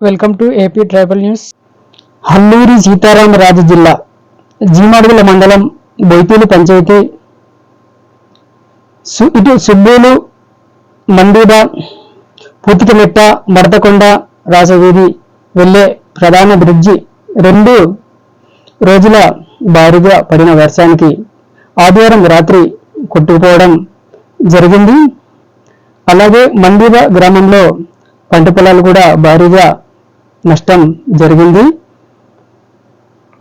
Welcome to AP tribal news. Alluri Sitaramaraju జిల్లా జీమాడుగుల మండలం బొయితీలు పంచాయతీ ఇటు సుబ్బూలు, మండూద, పూతికమెట్ట, మడతకొండ, రాసవీధి వెళ్లే ప్రధాన బ్రిడ్జి 2 రోజుల భారీగా పడిన వర్షానికి ఆదివారం రాత్రి కొట్టుకుపోవడం జరిగింది. అలాగే మండూద గ్రామంలో పంట పొలాలు కూడా భారీగా నష్టం జరిగింది.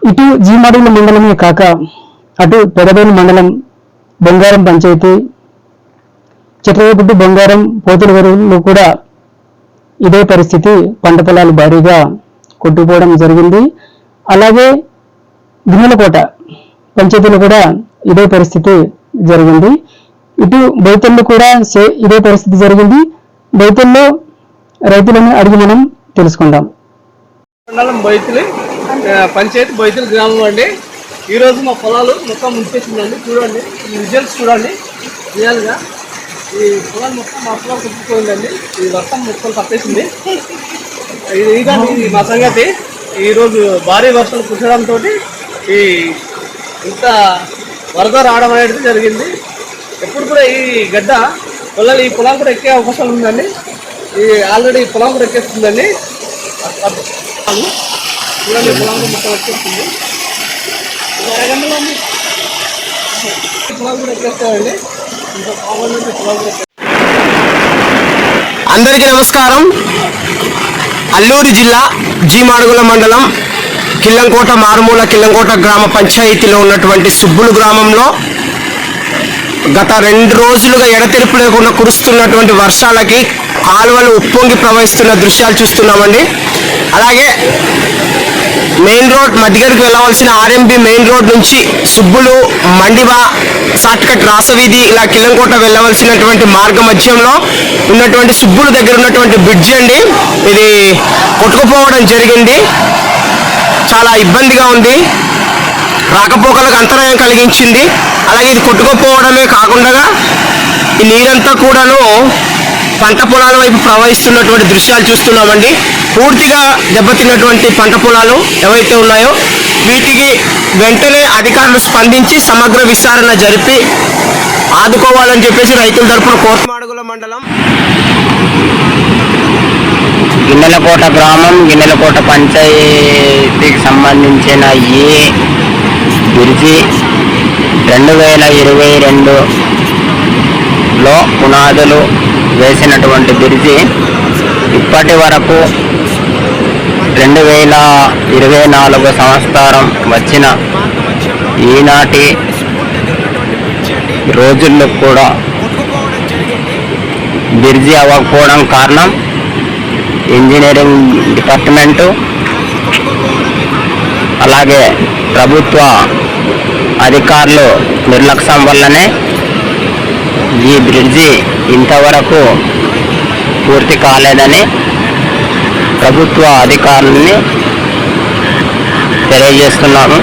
ఇటు జీమాడుగుల మండలమే కాక అటు పెదబేలు మండలం బొంగారం పంచాయతీ, చిట్రవేపుట్టు, బొంగారం, పోతులవెరువులో కూడా ఇదే పరిస్థితి, పంట పొలాలు భారీగా కొట్టుకుపోవడం జరిగింది. అలాగే గిన్నెలకోట పంచాయతీలో కూడా ఇదే పరిస్థితి జరిగింది. ఇటు బొయితల్లో కూడా ఇదే పరిస్థితి జరిగింది. బొయితల్లో రైతులను అడిగి మనం తెలుసుకుందాం. మండలం బొయితలి పంచాయతీ బొయితలి గ్రామం అండి. ఈరోజు మా పొలాలు మొత్తం ముంచేసిందండి. చూడండి, ఈ రిజల్ట్స్ చూడండి. రియల్గా ఈ పొలాలు మొత్తం మా పొలాలు కొట్టుకుపోయిందండి. ఈ వర్షం మొత్తం తప్పేసింది. ఇది మా సంగతి. ఈరోజు భారీ వర్షాలు కుట్టడంతో ఈ ఇంత వరద రావడం అనేది జరిగింది. ఎప్పుడు కూడా ఈ గడ్డ ఈ పొలం కూడా ఎక్కే అవకాశాలు ఉందండి. ఈ ఆల్రెడీ పొలం కూడా ఎక్కేస్తుందండి. చూడండి, పొలం మొత్తం ఎక్కేస్తుంది. పొలం కూడా ఎక్కేస్తాయండి. ఇంకా కావాలంటే పొలం కూడా. అందరికీ నమస్కారం. అల్లూరు జిల్లా జీమాడుగుల మండలం కిల్లంకోట, మారుమూల కిల్లంకోట గ్రామ పంచాయతీలో ఉన్నటువంటి సుబ్బులు గ్రామంలో గత 2 రోజులుగా ఎడతెరిపి లేకుండా కురుస్తున్నటువంటి వర్షాలకి కాలువలు ఉప్పొంగి ప్రవహిస్తున్న దృశ్యాలు చూస్తున్నామండి. అలాగే మెయిన్ రోడ్ మధ్యగడికి వెళ్ళవలసిన ఆర్ఎంబి మెయిన్ రోడ్ నుంచి సుబ్బులు, మండివా, షార్ట్కట్ రాసవీధి, ఇలా కిల్లంకోట వెళ్ళవలసినటువంటి మార్గ మధ్యంలో ఉన్నటువంటి సుబ్బులు దగ్గర ఉన్నటువంటి బ్రిడ్జి అండి, ఇది కొట్టుకుపోవడం జరిగింది. చాలా ఇబ్బందిగా ఉంది, రాకపోకలకు అంతరాయం కలిగించింది. అలాగే ఇది కొట్టుకుపోవడమే కాకుండా ఈ నీరంతా కూడాను పంట పొలాల వైపు ప్రవహిస్తున్నటువంటి దృశ్యాలు చూస్తున్నామండి. పూర్తిగా దెబ్బతిన్నటువంటి పంట పొలాలు ఏవైతే ఉన్నాయో వీటికి వెంటనే అధికారులు స్పందించి సమగ్ర విచారణ జరిపి ఆదుకోవాలని చెప్పేసి రైతుల తరపున కోట్మాడుగుల మండలం గిన్నెలకోట గ్రామం, గిన్నెలకోట పంచాయతీకి సంబంధించిన ఈ బ్రిడ్జి 2022లో పునాదులు వేసినటువంటి బ్రిడ్జి ఇప్పటి వరకు 2024 సంవత్సరం వచ్చిన ఈనాటి రోజుల్లో కూడా బ్రిడ్జి అవ్వకపోవడం కారణం ఇంజనీరింగ్ డిపార్ట్మెంటు, అలాగే ప్రభుత్వ అధికారులు నిర్లక్ష్యం వల్లనే ఈ బ్రిడ్జి ఇంతవరకు పూర్తి కాలేదని ప్రభుత్వ అధికారులని తెలియజేస్తున్నాము.